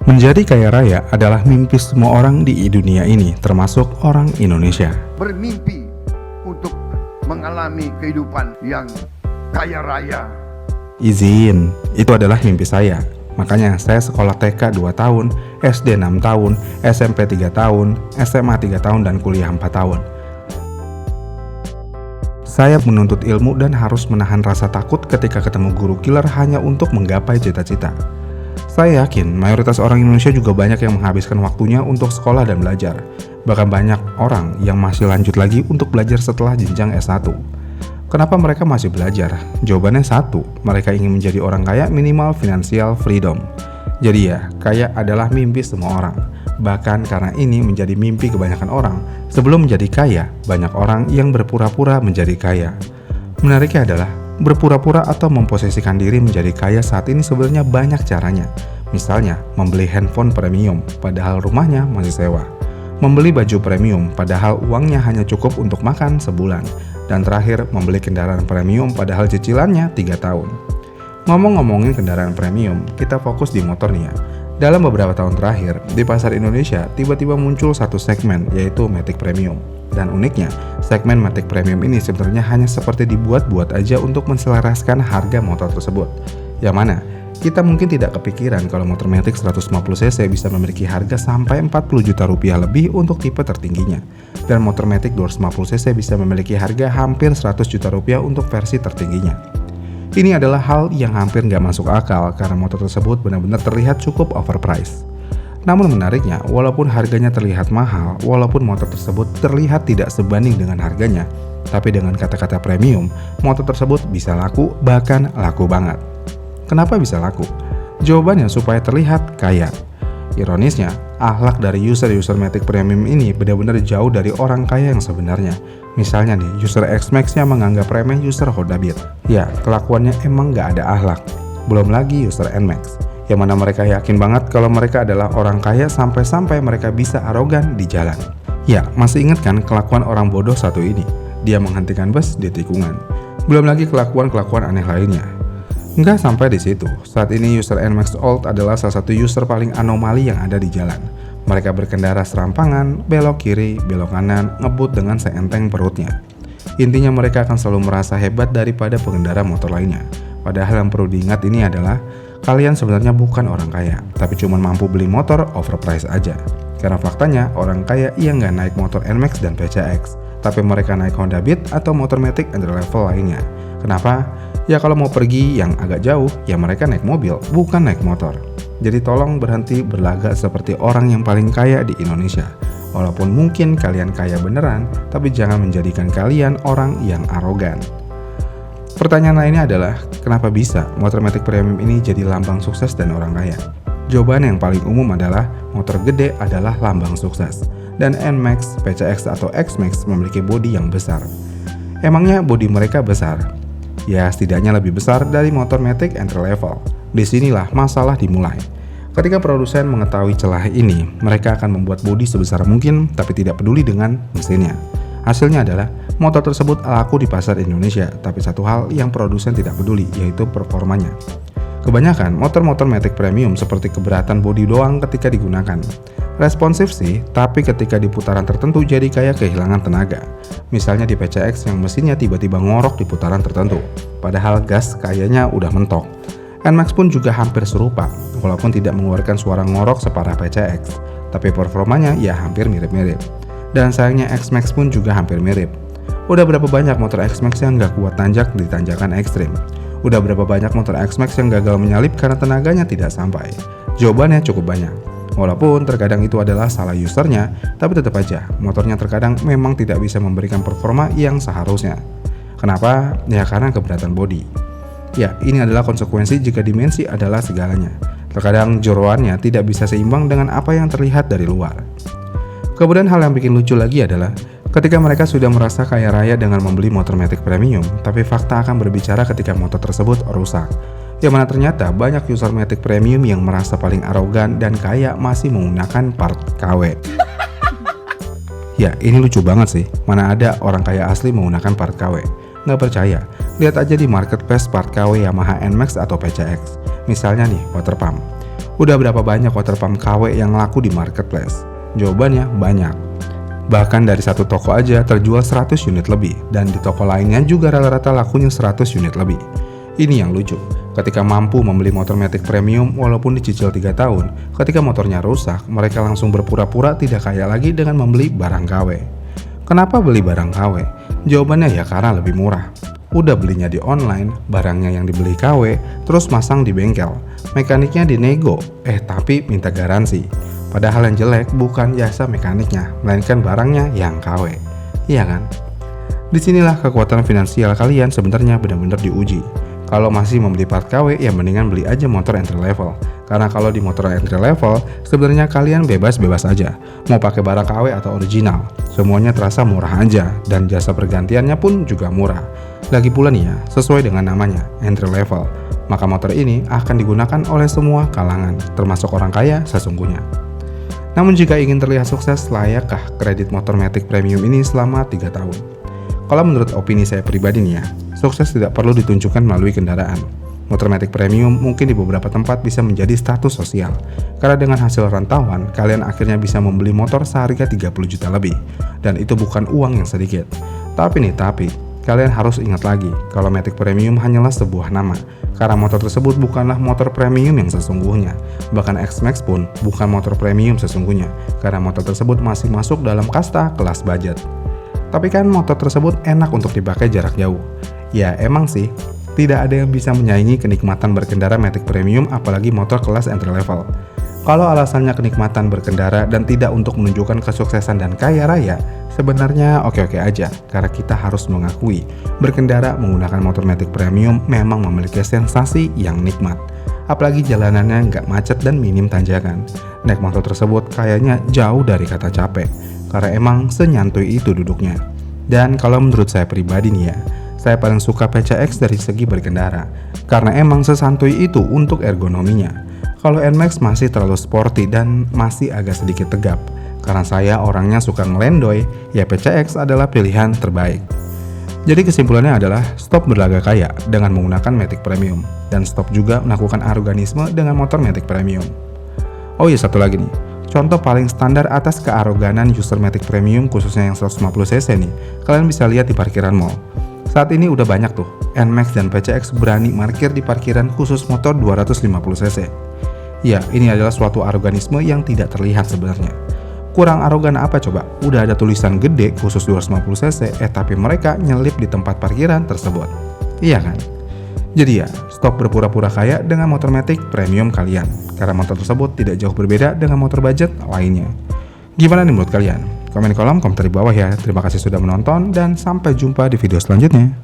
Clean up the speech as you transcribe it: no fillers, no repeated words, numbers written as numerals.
Menjadi kaya raya adalah mimpi semua orang di dunia ini, termasuk orang Indonesia. Bermimpi untuk mengalami kehidupan yang kaya raya. Izin, itu adalah mimpi saya. Makanya saya sekolah TK 2 tahun, SD 6 tahun, SMP 3 tahun, SMA 3 tahun, dan kuliah 4 tahun. Saya menuntut ilmu dan harus menahan rasa takut ketika ketemu guru killer hanya untuk menggapai cita-cita. Saya yakin mayoritas orang Indonesia juga banyak yang menghabiskan waktunya untuk sekolah dan belajar. Bahkan banyak orang yang masih lanjut lagi untuk belajar setelah jenjang S1. Kenapa mereka masih belajar? Jawabannya satu, mereka ingin menjadi orang kaya minimal financial freedom. Jadi ya, kaya adalah mimpi semua orang. Bahkan karena ini menjadi mimpi kebanyakan orang, sebelum menjadi kaya, banyak orang yang berpura-pura menjadi kaya. Menariknya adalah, berpura-pura atau memposisikan diri menjadi kaya saat ini sebenarnya banyak caranya. Misalnya, membeli handphone premium, padahal rumahnya masih sewa. Membeli baju premium, padahal uangnya hanya cukup untuk makan sebulan. Dan terakhir, membeli kendaraan premium, padahal cicilannya 3 tahun. Ngomongin kendaraan premium, kita fokus di motor nih ya. Dalam beberapa tahun terakhir, di pasar Indonesia, tiba-tiba muncul satu segmen, yaitu Matic Premium. Dan uniknya, segmen Matic Premium ini sebenarnya hanya seperti dibuat-buat aja untuk menselaraskan harga motor tersebut. Yang mana, kita mungkin tidak kepikiran kalau motor Matic 150cc bisa memiliki harga sampai 40 juta rupiah lebih untuk tipe tertingginya. Dan motor Matic 250cc bisa memiliki harga hampir 100 juta rupiah untuk versi tertingginya. Ini adalah hal yang hampir nggak masuk akal karena motor tersebut benar-benar terlihat cukup overpriced. Namun menariknya, walaupun harganya terlihat mahal, walaupun motor tersebut terlihat tidak sebanding dengan harganya, tapi dengan kata-kata premium, motor tersebut bisa laku, bahkan laku banget. Kenapa bisa laku? Jawabannya supaya terlihat kaya. Ironisnya, akhlak dari user Matic Premium ini benar-benar jauh dari orang kaya yang sebenarnya. Misalnya nih, user X-Max-nya menganggap remeh user Honda Beat. Ya, kelakuannya emang nggak ada akhlak. Belum lagi user N-Max, yang mana mereka yakin banget kalau mereka adalah orang kaya sampai-sampai mereka bisa arogan di jalan. Ya, masih ingat kan kelakuan orang bodoh satu ini? Dia menghentikan bus di tikungan. Belum lagi kelakuan-kelakuan aneh lainnya. Nggak sampai di situ, saat ini user N-Max Old adalah salah satu user paling anomali yang ada di jalan. Mereka berkendara serampangan, belok kiri, belok kanan, ngebut dengan seenteng perutnya. Intinya mereka akan selalu merasa hebat daripada pengendara motor lainnya. Padahal yang perlu diingat ini adalah, kalian sebenarnya bukan orang kaya, tapi cuma mampu beli motor overpriced aja. Karena faktanya, orang kaya yang nggak naik motor N-Max dan PCX, tapi mereka naik Honda Beat atau motor Matic entry level lainnya. Kenapa? Ya kalau mau pergi yang agak jauh, ya mereka naik mobil, bukan naik motor. Jadi tolong berhenti berlagak seperti orang yang paling kaya di Indonesia. Walaupun mungkin kalian kaya beneran, tapi jangan menjadikan kalian orang yang arogan. Pertanyaan lainnya adalah, kenapa bisa motor Matic Premium ini jadi lambang sukses dan orang kaya? Jawaban yang paling umum adalah, motor gede adalah lambang sukses. Dan N-Max, PCX atau X-Max memiliki bodi yang besar. Emangnya bodi mereka besar? Ya setidaknya lebih besar dari motor Matic entry level. Disinilah masalah dimulai. Ketika produsen mengetahui celah ini, mereka akan membuat bodi sebesar mungkin tapi tidak peduli dengan mesinnya. Hasilnya adalah motor tersebut laku di pasar Indonesia, tapi satu hal yang produsen tidak peduli, yaitu performanya. Kebanyakan motor-motor Matic Premium seperti keberatan bodi doang ketika digunakan. Responsif sih, tapi ketika di putaran tertentu jadi kayak kehilangan tenaga. Misalnya di PCX yang mesinnya tiba-tiba ngorok di putaran tertentu, padahal gas kayaknya udah mentok. N-Max pun juga hampir serupa, walaupun tidak mengeluarkan suara ngorok separah PCX, tapi performanya ya hampir mirip-mirip. Dan sayangnya X-Max pun juga hampir mirip. Udah berapa banyak motor X-Max yang gak kuat tanjak di tanjakan ekstrim? Udah berapa banyak motor X-Max yang gagal menyalip karena tenaganya tidak sampai? Jawabannya cukup banyak. Walaupun terkadang itu adalah salah usernya, tapi tetap aja motornya terkadang memang tidak bisa memberikan performa yang seharusnya. Kenapa? Ya karena keberatan bodi. Ya, ini adalah konsekuensi jika dimensi adalah segalanya. Terkadang jeroannya tidak bisa seimbang dengan apa yang terlihat dari luar. Kemudian hal yang bikin lucu lagi adalah, ketika mereka sudah merasa kaya raya dengan membeli motor Matic Premium, tapi fakta akan berbicara ketika motor tersebut rusak. Yang mana ternyata banyak user Matic Premium yang merasa paling arogan dan kaya masih menggunakan part KW. Ya, ini lucu banget sih, mana ada orang kaya asli menggunakan part KW. Nggak percaya, lihat aja di marketplace part KW Yamaha N-Max atau PCX. Misalnya nih, water pump. Udah berapa banyak water pump KW yang laku di marketplace? Jawabannya banyak. Bahkan dari satu toko aja terjual 100 unit lebih, dan di toko lainnya juga rata-rata lakunya 100 unit lebih. Ini yang lucu, ketika mampu membeli motor Matic Premium walaupun dicicil 3 tahun, ketika motornya rusak, mereka langsung berpura-pura tidak kaya lagi dengan membeli barang KW. Kenapa beli barang KW? Jawabannya ya karena lebih murah. Udah belinya di online, barangnya yang dibeli KW, terus masang di bengkel. Mekaniknya dinego, tapi minta garansi. Padahal yang jelek bukan jasa mekaniknya, melainkan barangnya yang KW. Iya kan? Disinilah kekuatan finansial kalian sebenarnya benar-benar diuji. Kalau masih membeli part KW, ya mendingan beli aja motor entry level. Karena kalau di motor entry level, sebenarnya kalian bebas-bebas aja. Mau pakai barang KW atau original, semuanya terasa murah aja, dan jasa pergantiannya pun juga murah. Lagi pula nih ya, sesuai dengan namanya, entry level, maka motor ini akan digunakan oleh semua kalangan, termasuk orang kaya sesungguhnya. Namun jika ingin terlihat sukses, layakkah kredit motor Matic Premium ini selama 3 tahun? Kalau menurut opini saya pribadi nih ya, sukses tidak perlu ditunjukkan melalui kendaraan. Motor Matic Premium mungkin di beberapa tempat bisa menjadi status sosial. Karena dengan hasil rantauan, kalian akhirnya bisa membeli motor seharga 30 juta lebih. Dan itu bukan uang yang sedikit. Tapi kalian harus ingat lagi kalau Matic Premium hanyalah sebuah nama. Karena motor tersebut bukanlah motor premium yang sesungguhnya. Bahkan X-Max pun bukan motor premium sesungguhnya. Karena motor tersebut masih masuk dalam kasta kelas budget. Tapi kan motor tersebut enak untuk dipakai jarak jauh. Ya emang sih, tidak ada yang bisa menyaingi kenikmatan berkendara Matic Premium apalagi motor kelas entry level. Kalau alasannya kenikmatan berkendara dan tidak untuk menunjukkan kesuksesan dan kaya raya, sebenarnya oke-oke aja. Karena kita harus mengakui, berkendara menggunakan motor Matic Premium memang memiliki sensasi yang nikmat. Apalagi jalanannya nggak macet dan minim tanjakan. Naik motor tersebut kayaknya jauh dari kata capek. Karena emang senyantui itu duduknya. Dan kalau menurut saya pribadi nih ya, saya paling suka PCX dari segi berkendara. Karena emang sesantuy itu untuk ergonominya. Kalau NMAX masih terlalu sporty dan masih agak sedikit tegap. Karena saya orangnya suka ngelendoy, ya PCX adalah pilihan terbaik. Jadi kesimpulannya adalah stop berlagak kaya dengan menggunakan Matic Premium. Dan stop juga melakukan aroganisme dengan motor Matic Premium. Oh iya, satu lagi nih. Contoh paling standar atas kearoganan user Matic Premium khususnya yang 150cc nih, kalian bisa lihat di parkiran mall. Saat ini udah banyak tuh, NMAX dan PCX berani parkir di parkiran khusus motor 250cc. Ya, ini adalah suatu aroganisme yang tidak terlihat sebenarnya. Kurang arogan apa coba? Udah ada tulisan gede khusus 250cc, tapi mereka nyelip di tempat parkiran tersebut. Iya kan? Jadi ya, stop berpura-pura kaya dengan motor Matic Premium kalian. Karena motor tersebut tidak jauh berbeda dengan motor budget lainnya. Gimana nih menurut kalian? Komen di kolom komentar di bawah ya. Terima kasih sudah menonton dan sampai jumpa di video selanjutnya.